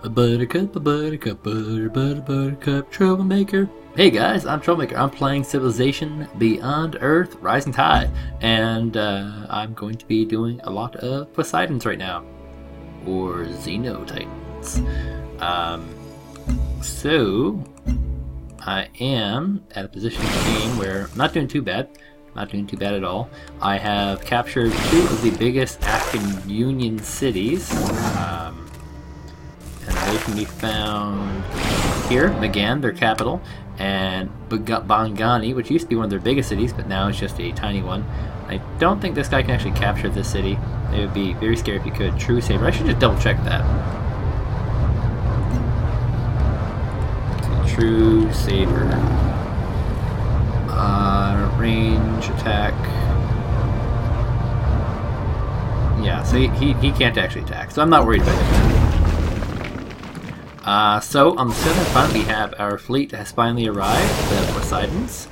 A buttercup, buttercup, troublemaker. Hey guys, I'm Troublemaker. I'm playing Civilization Beyond Earth Rising Tide, and I'm going to be doing a lot of Poseidons right now, or Xenotitans. So I am at a position in the game where I'm not doing too bad. Not doing too bad at all. I have captured two of the biggest African Union cities. And they can be found here, Magan, their capital, and Bangani, which used to be one of their biggest cities, but now it's just a tiny one. I don't think this guy can actually capture this city. It would be very scary if he could. True Saber. I should just double check that. Okay, True Saber. Range attack. Yeah, so he can't actually attack, so I'm not worried about him. So on the southern front we have our fleet has finally arrived, the Poseidons.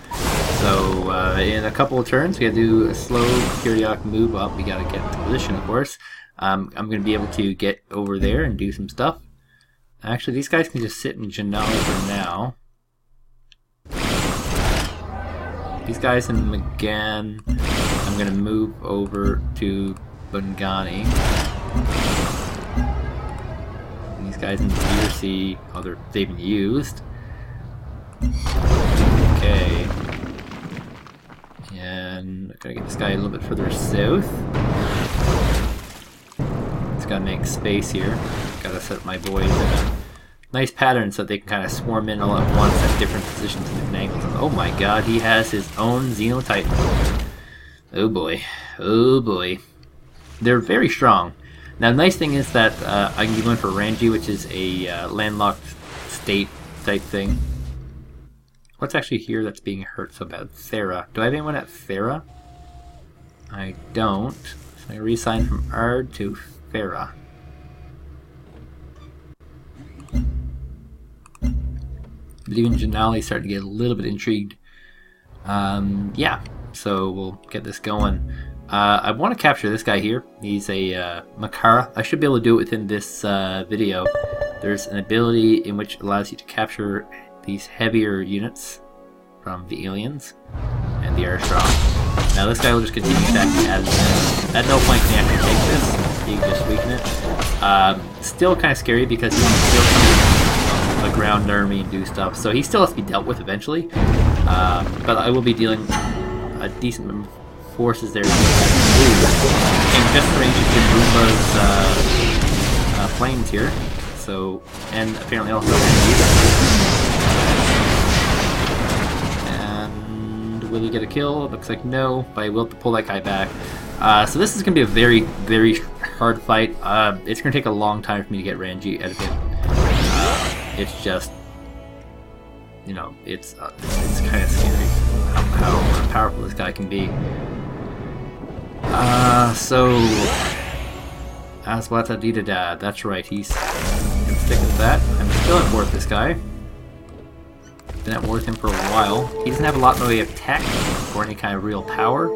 So in a couple of turns we have to do a slow periodic move up. We gotta get into position, of course. I'm gonna be able to get over there and do some stuff. Actually, these guys can just sit in Janali for now. These guys in Magan, I'm gonna move over to Bangani. These guys in Deersea, they've been used. Okay. And I'm gonna get this guy a little bit further south. Just gotta make space here. Gotta set my boys in a nice pattern so they can kind of swarm in all at once at different positions and different angles. And oh my god, he has his own Xenotitan. Oh boy. Oh boy. They're very strong. Now, the nice thing is that I can be going for Ranji, which is a landlocked state type thing. What's actually here that's being hurt so bad? Thera. Do I have anyone at Thera? I don't. So I reassign from Ard to Thera. But even Janali started to get a little bit intrigued. Yeah, so we'll get this going. I want to capture this guy here. He's a Makara. I should be able to do it within this video. There's an ability in which allows you to capture these heavier units from the aliens, and they are strong. Now this guy will just continue attacking at no point can he actually take this. He can just weaken it. Still kind of scary because he can still come from the ground army and do stuff, so he still has to be dealt with eventually. But I will be dealing a decent number of forces there. And just range into Roomba's planes here. So, and apparently also and will he get a kill? Looks like no, but I will have to pull that guy back. So this is going to be a very, very hard fight. It's going to take a long time for me to get Ranji out of him. It's just, you know, it's kind of scary how powerful this guy can be. So Aswata Didada, that's right, he's gonna stick with that. I'm still at war with this guy. Been at war with him for a while. He doesn't have a lot in the way of tech or any kind of real power.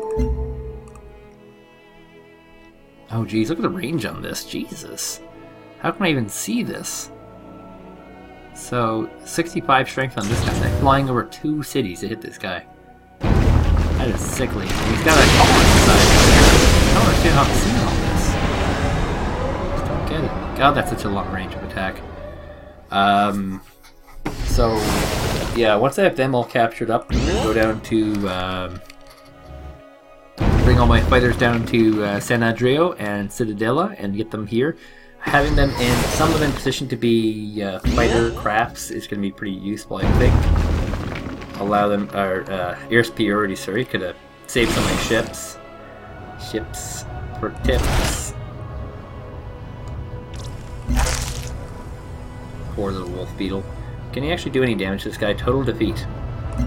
Oh geez, look at the range on this, Jesus. How can I even see this? So, 65 strength on this guy. Like flying over 2 cities to hit this guy. That is sickly. He's got a collar inside. I don't understand how I'm seeing all this. Just don't get it. God, that's such a long range of attack. So, yeah, once I have them all captured up, I'm going to go down to, bring all my fighters down to San Andreo and Cittadella and get them here. Having them in, some of them in position to be fighter crafts is going to be pretty useful, I think. Allow them, or air superiority, sorry, could have saved some of my ships. Ships for tips. Poor little wolf beetle. Can he actually do any damage to this guy? Total defeat.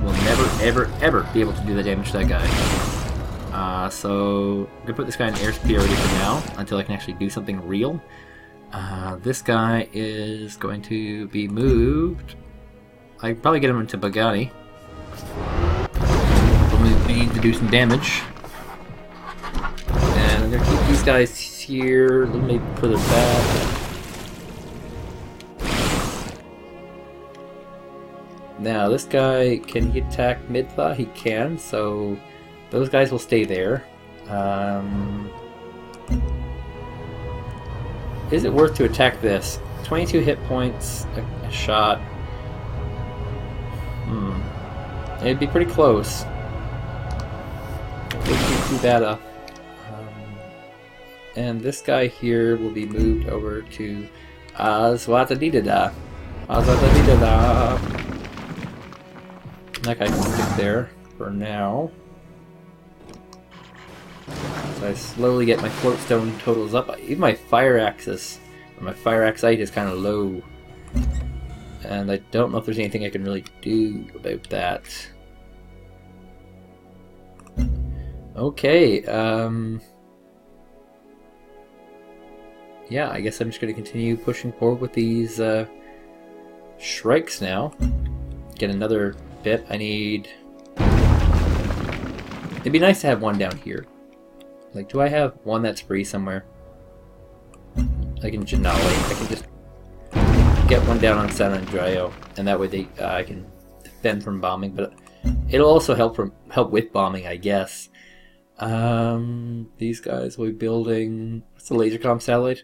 We'll never, ever, ever be able to do the damage to that guy. So, I'm going to put this guy in air superiority for now, until I can actually do something real. This guy is going to be moved. I can probably get him into Bagani. We need to do some damage. And I'm going to keep these guys here, maybe further back. Now this guy, can he attack Midtha? He can, so those guys will stay there. Is it worth to attack this? 22 hit points, a shot. It'd be pretty close. It wouldn't be too bad. And this guy here will be moved over to Azwatadidada. Azwatadidada. That guy can stick there for now. So I slowly get my floatstone totals up. Even my fire axis, or my fire axite is kind of low. And I don't know if there's anything I can really do about that. Okay, yeah, I guess I'm just going to continue pushing forward with these Shrikes now. Get another bit. I need... It'd be nice to have one down here. Like, do I have one that's free somewhere? Like in Janali. I can just get one down on San Andreo, and that way they I can defend from bombing, but it'll also help with bombing, I guess. These guys will be building... What's the Lasercom satellite?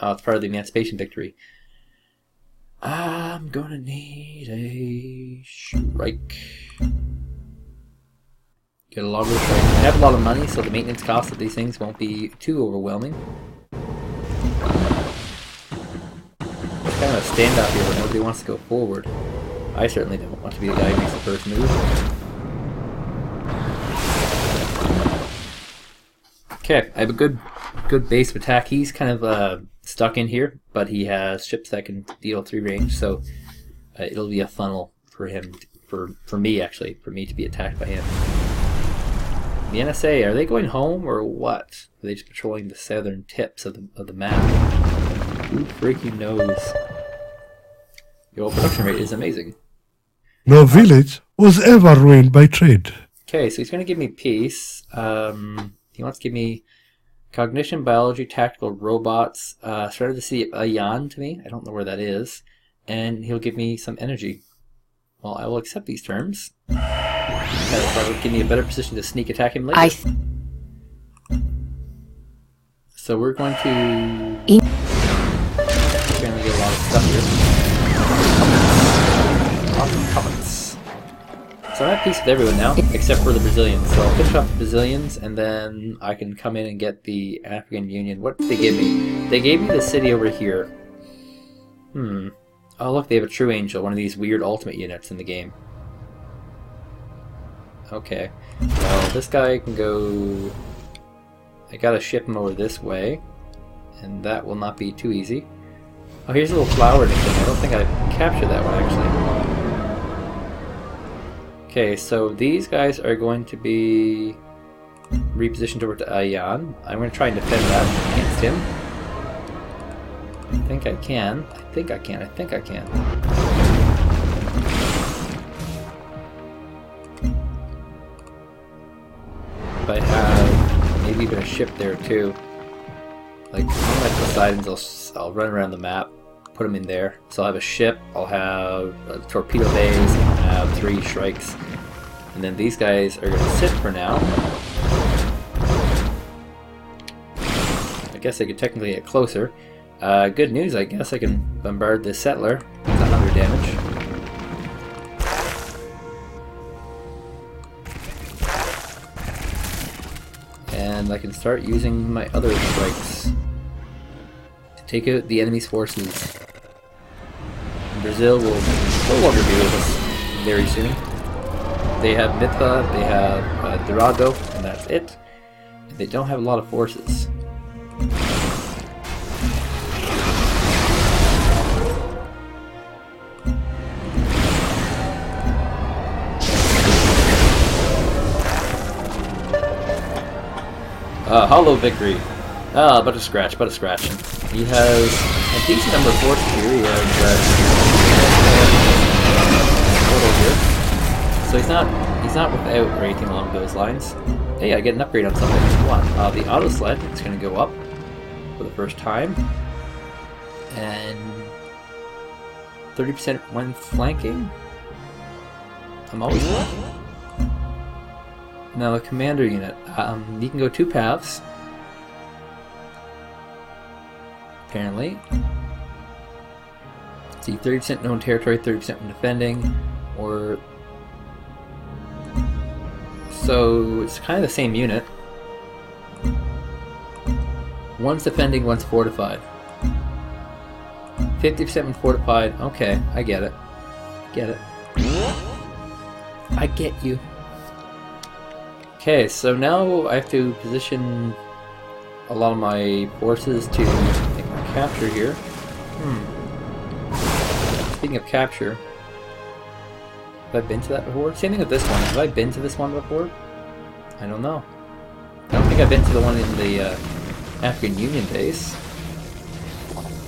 Oh, it's part of the Emancipation Victory. I'm gonna need a Shrike. Get a lot of Shrike. I have a lot of money, so the maintenance cost of these things won't be too overwhelming. It's kind of a standoff here where nobody wants to go forward. I certainly don't want to be the guy who makes the first move. Okay, I have a good base of attack. He's kind of stuck in here, but he has ships that can deal 3 range, so it'll be a funnel for him, for me actually, for me to be attacked by him. The NSA, are they going home or what? Are they just patrolling the southern tips of the map? Who freaking knows? Your production rate is amazing. No village was ever ruined by trade. Okay, so he's going to give me peace. He wants to give me cognition, biology, tactical, robots. Started the city of Ayan to me. I don't know where that is. And he'll give me some energy. Well, I will accept these terms. That'll probably give me a better position to sneak attack him later. So we're going to... We're going to get a lot of stuff here. Comments. So I'm at peace with everyone now, except for the Brazilians. So I'll finish off the Brazilians, and then I can come in and get the African Union. What did they give me? They gave me the city over here. Oh look, they have a True Angel, one of these weird ultimate units in the game. Okay. Well, this guy can go... I gotta ship him over this way, and that will not be too easy. Oh, here's a little flower thing. I don't think I captured that one, actually. Okay, so these guys are going to be repositioned over to Ayan. I'm going to try and defend that against him. I think I can. I think I can. If I have maybe even a ship there too. Like one of my Poseidons, I'll run around the map, put them in there. So I'll have a ship, I'll have torpedo bays, I'll have 3 Shrikes. And then these guys are going to sit for now. I guess I could technically get closer. Good news, I guess I can bombard this settler with 100 damage. And I can start using my other Shrikes to take out the enemy's forces. And Brazil will no longer be with us very soon. They have Mitha, they have Dourado, and that's it. And they don't have a lot of forces. Hollow victory. Ah, but a scratch. He has a decent number of forces here. He has total here. So he's not without or anything along those lines. Hey, I get an upgrade on something. What? The auto sled is going to go up for the first time. And 30% when flanking? I'm always flanking. Now the commander unit. You can go 2 paths. Apparently. See, 30% known territory, 30% when defending, or... So, it's kind of the same unit. One's defending, one's fortified. 50% when fortified. Okay, I get it. Get it. I get you. Okay, so now I have to position a lot of my forces to make my capture here. Speaking of capture, have I been to that before? Same thing with this one. Have I been to this one before? I don't know. I don't think I've been to the one in the African Union base.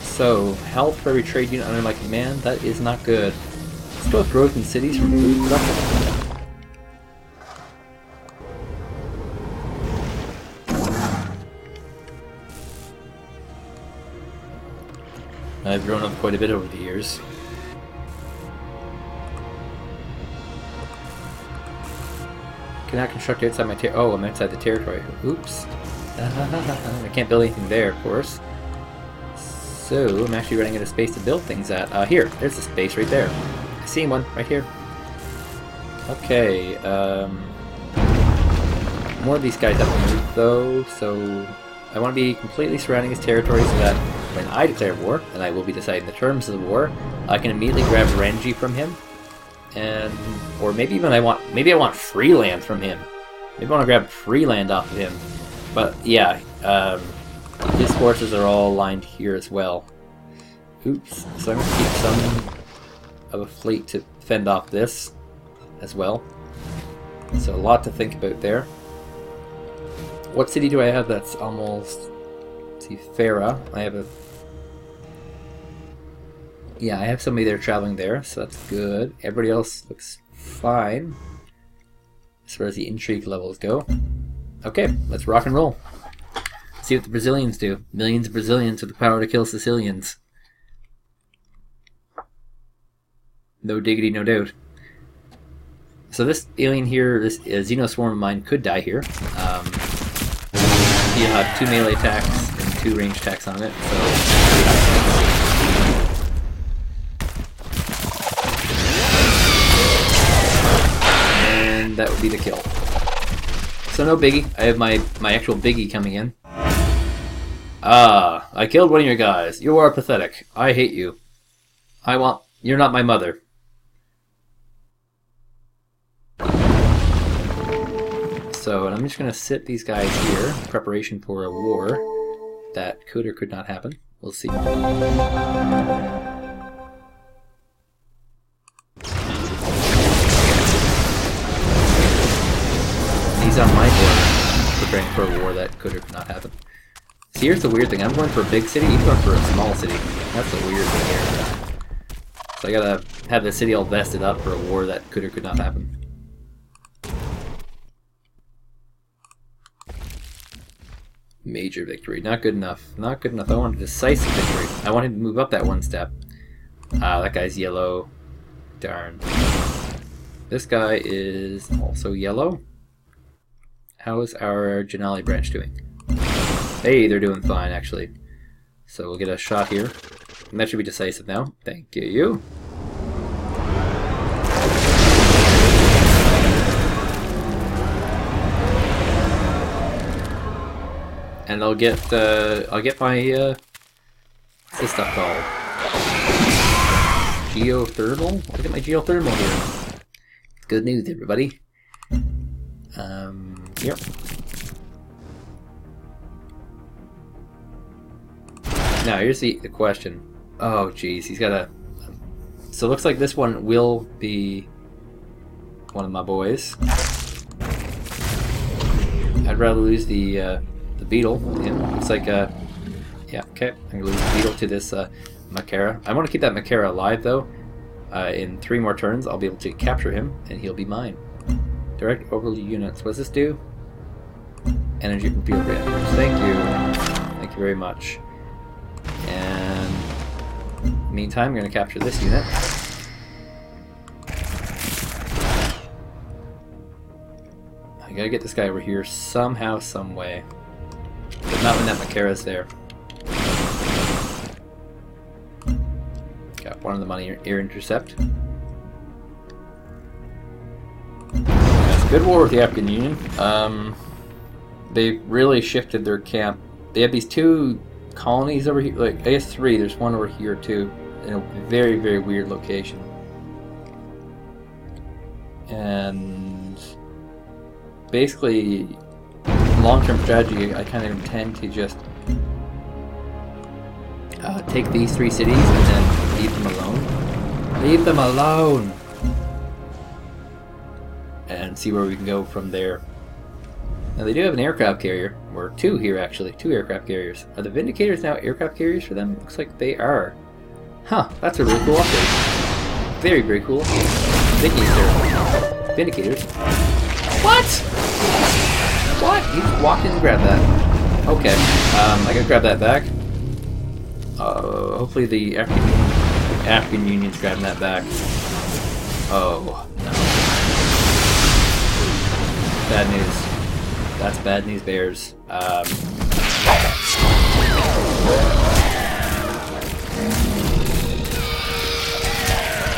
So, health for every trade unit under my command, that is not good. Let's go with growth in cities from food production. I've grown up quite a bit over the years. Cannot construct outside my oh, I'm outside the territory. Oops. I can't build anything there, of course. So, I'm actually running out of space to build things at. Here, there's a space right there. I see one, right here. Okay, more of these guys have to move, though, so I want to be completely surrounding his territory so that when I declare war, and I will be deciding the terms of the war, I can immediately grab Renji from him, and or maybe even I want free land from him. Maybe I want to grab free land off of him. But yeah, his forces are all lined here as well. Oops. So I'm going to keep some of a fleet to fend off this as well. So a lot to think about there. What city do I have that's almost... Let's see, Falah. I have a... Yeah, I have somebody there traveling there, so that's good. Everybody else looks fine as far as the intrigue levels go. Okay, let's rock and roll. See what the Brazilians do. Millions of Brazilians with the power to kill Sicilians. No diggity, no doubt. So this alien here, this Xenoswarm of mine, could die here. He'll have 2 melee attacks and 2 range attacks on it, so... And that would be the kill. So no biggie. I have my actual biggie coming in. Ah, I killed one of your guys. You are pathetic. I hate you. You're not my mother. So, and I'm just going to sit these guys here in preparation for a war that could or could not happen. We'll see. He's on my board, preparing for a war that could or could not happen. See, here's the weird thing. I'm going for a big city, he's going for a small city. That's the weird thing here. So I gotta have the city all vested up for a war that could or could not happen. Major victory. Not good enough. Not good enough. I want a decisive victory. I want him to move up that one step. That guy's yellow. Darn. This guy is also yellow. How is our Janali branch doing? Hey, they're doing fine, actually. So we'll get a shot here. And that should be decisive now. Thank you. And I'll get my what's this stuff called? Geothermal? I'll get my geothermal here. Good news, everybody. Yep. Now here's the question. Oh geez, he's got a... So it looks like this one will be one of my boys. I'd rather lose the beetle. Yeah, looks like yeah, okay. I'm gonna lose the beetle to this Makara. I want to keep that Makara alive though. In 3 more turns, I'll be able to capture him, and he'll be mine. Direct overlay units. What does this do? Energy from field reactors. Thank you. Thank you very much. And meantime, I'm going to capture this unit. I gotta get this guy over here somehow, some way. But not when that Makara's there. Got one of the money air intercept. That's a good war with the African Union. They really shifted their camp. They have these two colonies over here, like I guess three. There's one over here too, in a very, very weird location. And basically, long-term strategy, I kind of intend to just take these three cities and then leave them alone. Leave them alone! And see where we can go from there. Now they do have an aircraft carrier, or two here actually, two aircraft carriers. Are the Vindicators now aircraft carriers for them? Looks like they are. Huh, that's a really cool update. Very, very cool. Vindicators. What? What? You just walked in and grabbed that. Okay, I gotta grab that back. Hopefully the African Union's grabbing that back. Oh, no. Bad news. That's bad news, bears.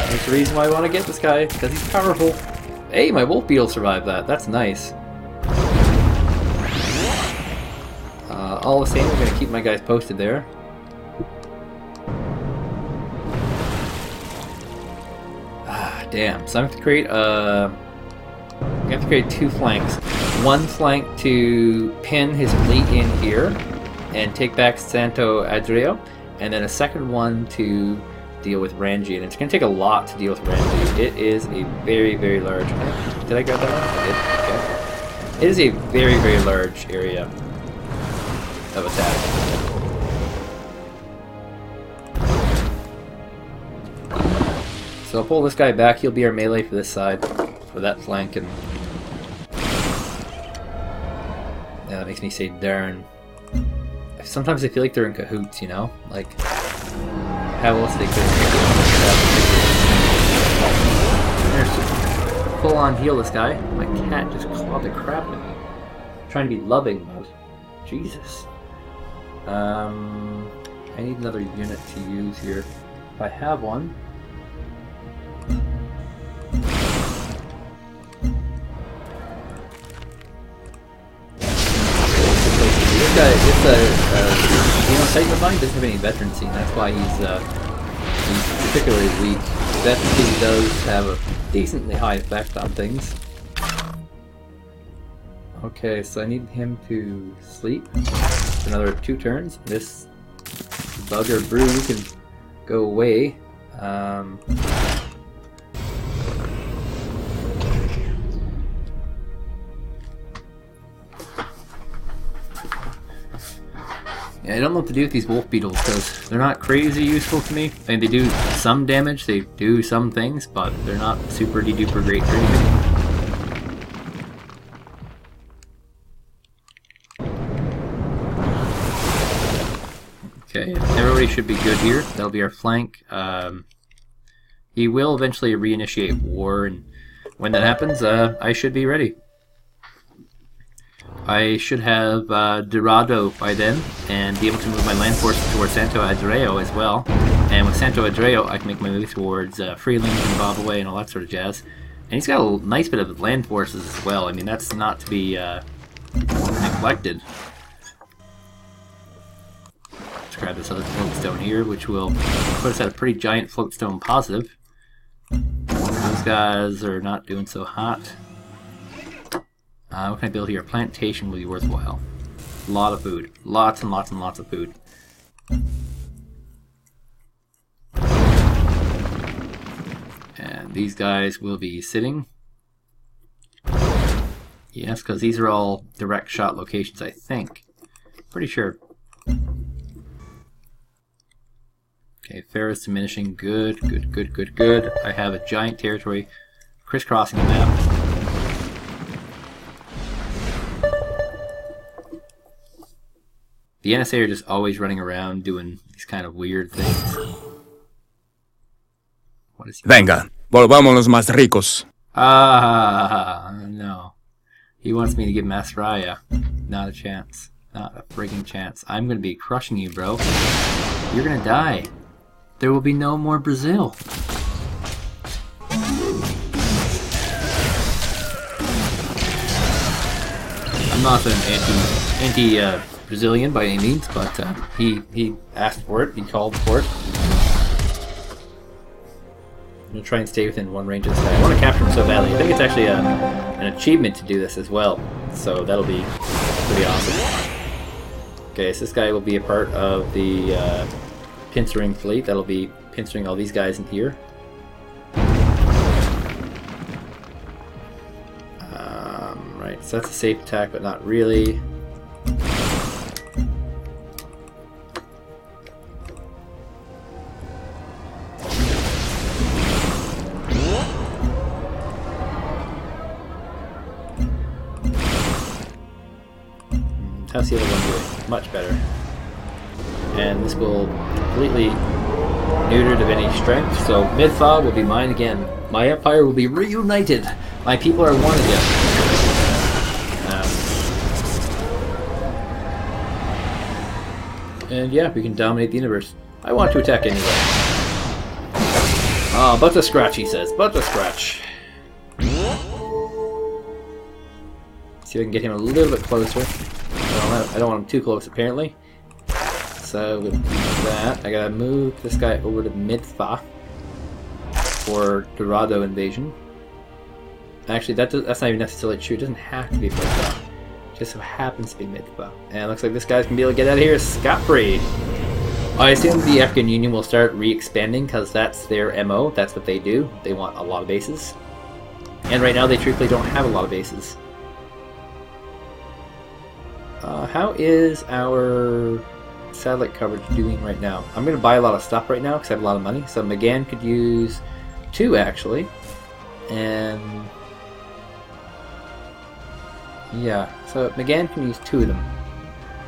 There's the reason why I want to get this guy, because he's powerful. Hey, my wolf beetle survived that. That's nice. All the same, I'm going to keep my guys posted there. Ah, damn. So I have to create two flanks. One flank to pin his fleet in here and take back Santo Adrio, and then a second one to deal with Ranji. And it's going to take a lot to deal with Ranji. It is a very, very large... Did I grab that one? I did. Okay. It is a very, very large area of attack. So I'll pull this guy back. He'll be our melee for this side, for that flank, and yeah, that makes me say darn. Sometimes I feel like they're in cahoots, you know? Like, how else they could full on heal this guy. My cat just clawed the crap out of me. I'm trying to be loving, but Jesus. I need another unit to use here. If I have one. This guy, Titan of mine doesn't have any veterancy, and that's why he's particularly weak. Veterancy does have a decently high effect on things. Okay, so I need him to sleep for another 2 turns. This bugger brew can go away. Yeah, I don't know what to do with these wolf beetles because they're not crazy useful to me. I mean, they do some damage, they do some things, but they're not super duper great for anything. Okay, everybody should be good here. That'll be our flank. He will eventually reinitiate war, and when that happens, I should be ready. I should have Dorado by then, and be able to move my land forces towards Santo Adreo as well. And with Santo Adreo, I can make my move towards Freeling and Bob Away and all that sort of jazz. And he's got a nice bit of land forces as well. I mean, that's not to be neglected. Let's grab this other floatstone here, which will put us at a pretty giant floatstone positive. Those guys are not doing so hot. What can I build here? Plantation will be worthwhile. A lot of food. Lots and lots and lots of food. And these guys will be sitting. Yes, because these are all direct shot locations, I think. Pretty sure. Okay, fair is diminishing. Good, good, good, good, good. I have a giant territory crisscrossing the map. The NSA are just always running around doing these kind of weird things. What is he? Venga, volvámonos más ricos. Ah, no. He wants me to give Masraya. Not a chance. Not a friggin' chance. I'm gonna be crushing you, bro. You're gonna die. There will be no more Brazil. I'm not an anti-Brazilian by any means, but he asked for it. He called for it. I'm gonna try and stay within one range of this guy. I want to capture him so badly. I think it's actually an achievement to do this as well. So that'll be pretty awesome. Okay, so this guy will be a part of the pincering fleet. That'll be pincering all these guys in here. Right, so that's a safe attack, but not really. How's the other one doing? Much better. And this will completely neutered of any strength, so Midfa will be mine again. My empire will be reunited. My people are one again. And yeah, we can dominate the universe. I want to attack anyway. Ah, but a scratch, he says. But a scratch. See if I can get him a little bit closer. I don't want him too close, apparently. So with that, I gotta move this guy over to Midfa for Dorado invasion. Actually, that's not even necessarily true. It doesn't have to be Midfa. It just so happens to be Midfa. And it looks like this guy's gonna be able to get out of here scot-free. I assume the African Union will start re-expanding because that's their MO. That's what they do. They want a lot of bases. And right now, they truthfully don't have a lot of bases. How is our satellite coverage doing right now? I'm going to buy a lot of stuff right now because I have a lot of money. So McGann could use 2 actually. And yeah, so McGann can use 2 of them.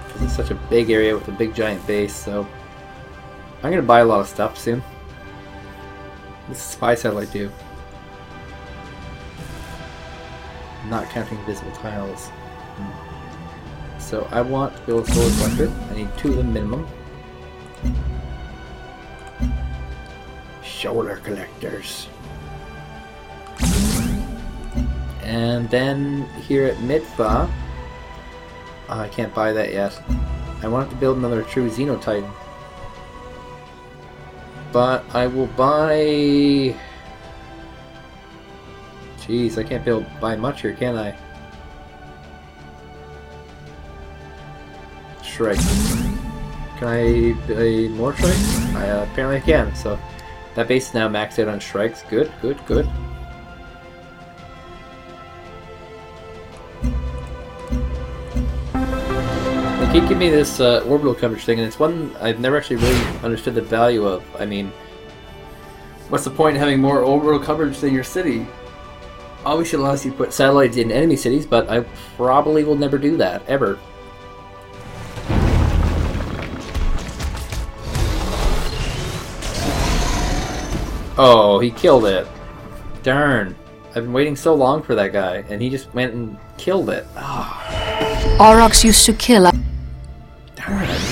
Because it's such a big area with a big giant base. So I'm going to buy a lot of stuff soon. What's the spy satellite do? Not counting visible tiles. So I want to build a solar collector. I need 2 of them minimum. Solar collectors. And then here at Midfa, I can't buy that yet. I want to build another true Xenotitan. But I will buy... Jeez, I can't buy much here, can I? Shrike. Can I buy more Shrikes? Apparently I can, so that base is now maxed out on Shrikes. Good, good, good. They keep giving me this orbital coverage thing, and it's one I've never actually really understood the value of. I mean, what's the point in having more orbital coverage than your city? Obviously it allows you to put satellites in enemy cities, but I probably will never do that, ever. Oh, he killed it. Darn. I've been waiting so long for that guy, and he just went and killed it. Oh. Aurochs used to kill. Darn it.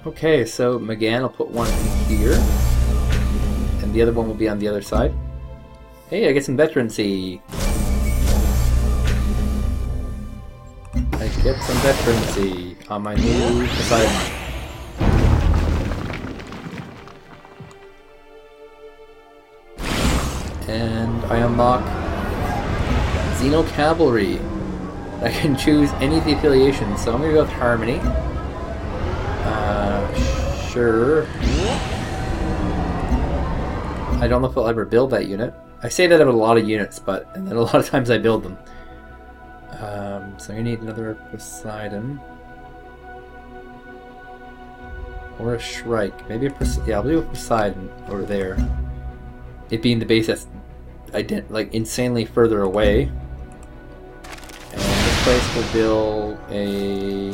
Okay, so McGann will put one here, and the other one will be on the other side. Hey, I get some veterancy. I get some veterancy on my new Poseidon. And I unlock Xeno Cavalry. I can choose any of the affiliations, so I'm gonna go with Harmony. Sure. I don't know if I'll ever build that unit. I say that I have a lot of units, and then a lot of times I build them. So I need another Poseidon. Or a Shrike. Maybe yeah, I'll do a Poseidon over there. It being the base that's like insanely further away. And this place will build a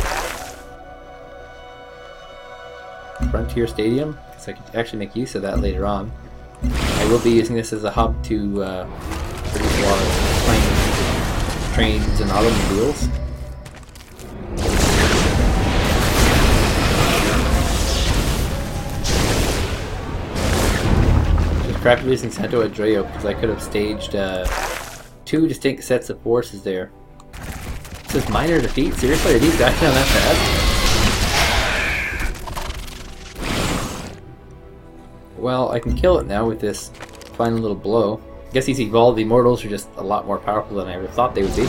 Frontier Stadium, because I could actually make use of that later on. I will be using this as a hub to produce a lot of trains and automobiles. Just crappy losing Santo Andreo because I could have staged 2 distinct sets of forces there. This is minor defeat? Seriously, are these guys down that fast? Well, I can kill it now with this final little blow. I guess these evolved immortals are just a lot more powerful than I ever thought they would be.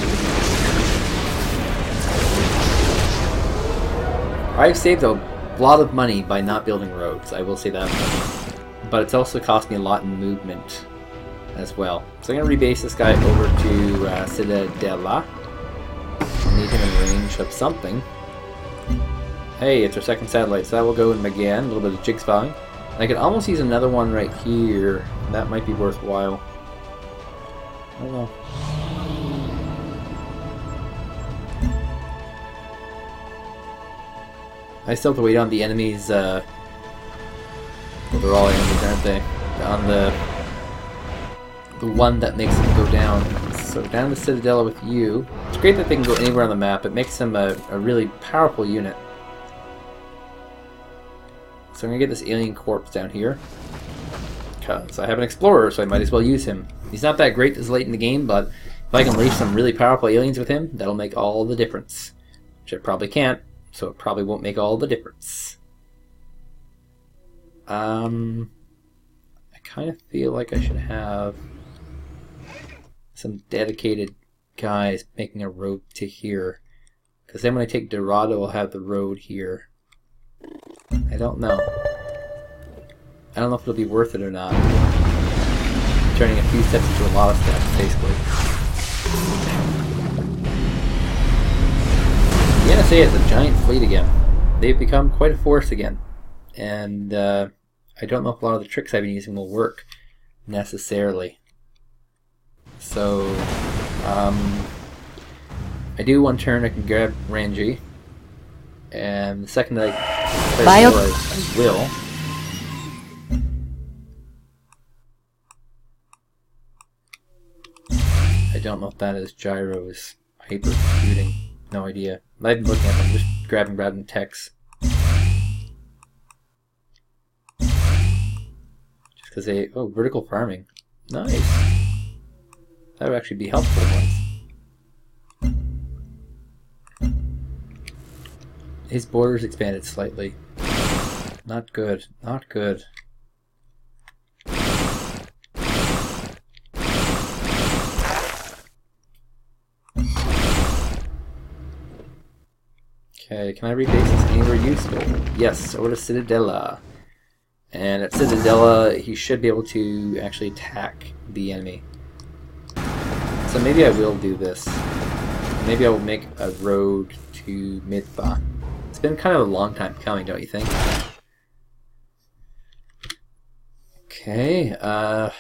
I've saved a lot of money by not building roads, I will say that much. But it's also cost me a lot in movement as well. So I'm going to rebase this guy over to Ciudadela. Need him in range of something. Hey, it's our second satellite, so that will go in again. A little bit of jigsawing. I could almost use another one right here. That might be worthwhile. I don't know. I still have to wait on the enemies. Well, they're all enemies, aren't they? On the one that makes them go down. So down to Ciudadela with you. It's great that they can go anywhere on the map. It makes them a really powerful unit. So I'm going to get this alien corpse down here. Because I have an explorer, so I might as well use him. He's not that great this late in the game, but if I can unleash some really powerful aliens with him, that'll make all the difference. Which I probably can't, so it probably won't make all the difference. I kind of feel like I should have some dedicated guys making a road to here. Because then when I take Dorado, I'll have the road here. I don't know. I don't know if it'll be worth it or not. Turning a few steps into a lot of steps, basically. The NSA has a giant fleet again. They've become quite a force again. And I don't know if a lot of the tricks I've been using will work necessarily. So, I do one turn, I can grab Ranji. And the second that I will. I don't know if that is Gyro's hypercomputing. No idea. I've been looking at them, just grabbing random text. Just because they... Oh, vertical farming. Nice. That would actually be helpful once. His borders expanded slightly. Not good. Not good. Okay, can I rebase this anywhere useful? Yes, over to Ciudadela. And at Ciudadela, he should be able to actually attack the enemy. So maybe I will do this. Maybe I will make a road to Midba. It's been kind of a long time coming, don't you think? Okay, I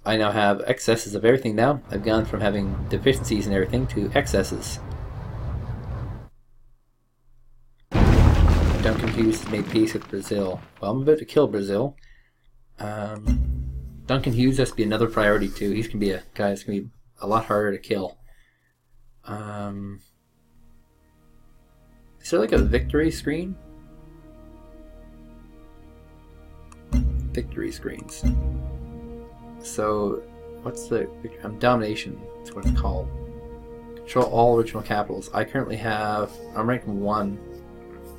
now have excesses of everything now. I've gone from having deficiencies and everything to excesses. Duncan Hughes has made peace with Brazil. Well, I'm about to kill Brazil. Duncan Hughes has to be another priority too. He's going to be a guy that's going to be a lot harder to kill. Is there like a victory screen? Victory screens. So, what's the... domination is what it's called. Control all original capitals. I currently have... I'm ranked 1.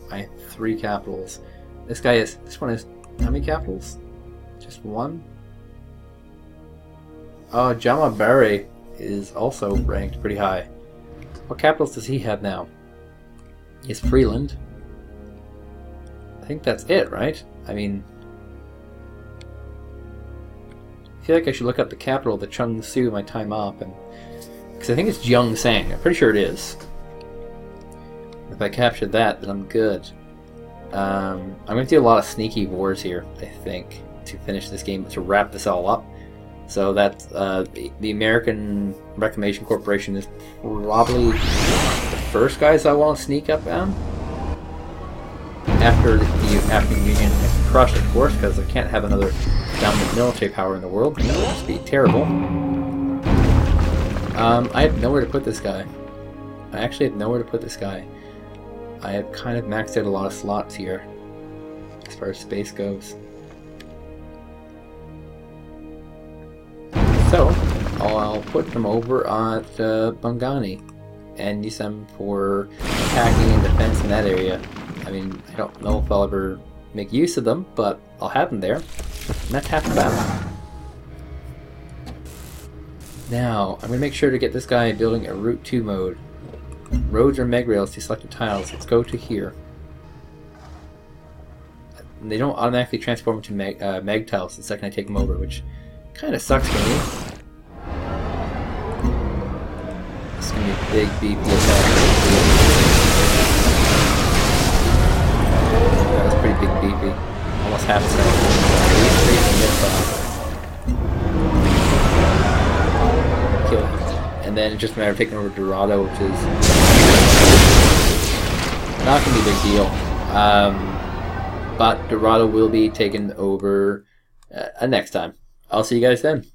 I have 3 capitals. This guy is... This one is... How many capitals? Just 1? Oh, Jamabare is also ranked pretty high. What capitals does he have now? He has Freeland. I think that's it, right? I mean... I feel like I should look up the capital of the Chengsu my time up, and because I think it's Gyeongsang. I'm pretty sure it is. If I capture that, then I'm good. I'm going to do a lot of sneaky wars here, I think, to finish this game, to wrap this all up. So that the American Reclamation Corporation is probably the first guys I want to sneak up on. after the African Union is crushed, of course, because I can't have another dominant military power in the world. That would just be terrible. I have nowhere to put this guy. I actually have nowhere to put this guy. I have kind of maxed out a lot of slots here, as far as space goes. So, I'll put them over at Bungani and use them for attacking and defense in that area. I mean, I don't know if I'll ever make use of them, but I'll have them there. And that's half the battle. Now, I'm going to make sure to get this guy building a Route 2 mode. Roads or meg rails to selected tiles. Let's go to here. And they don't automatically transform into meg tiles the second I take them over, which kind of sucks for me. It's going to be a big beefy attack. That was pretty big beefy. Almost half a second. Kill it. And then it's just a matter of taking over Dorado, which is not going to be a big deal. But Dorado will be taken over next time. I'll see you guys then.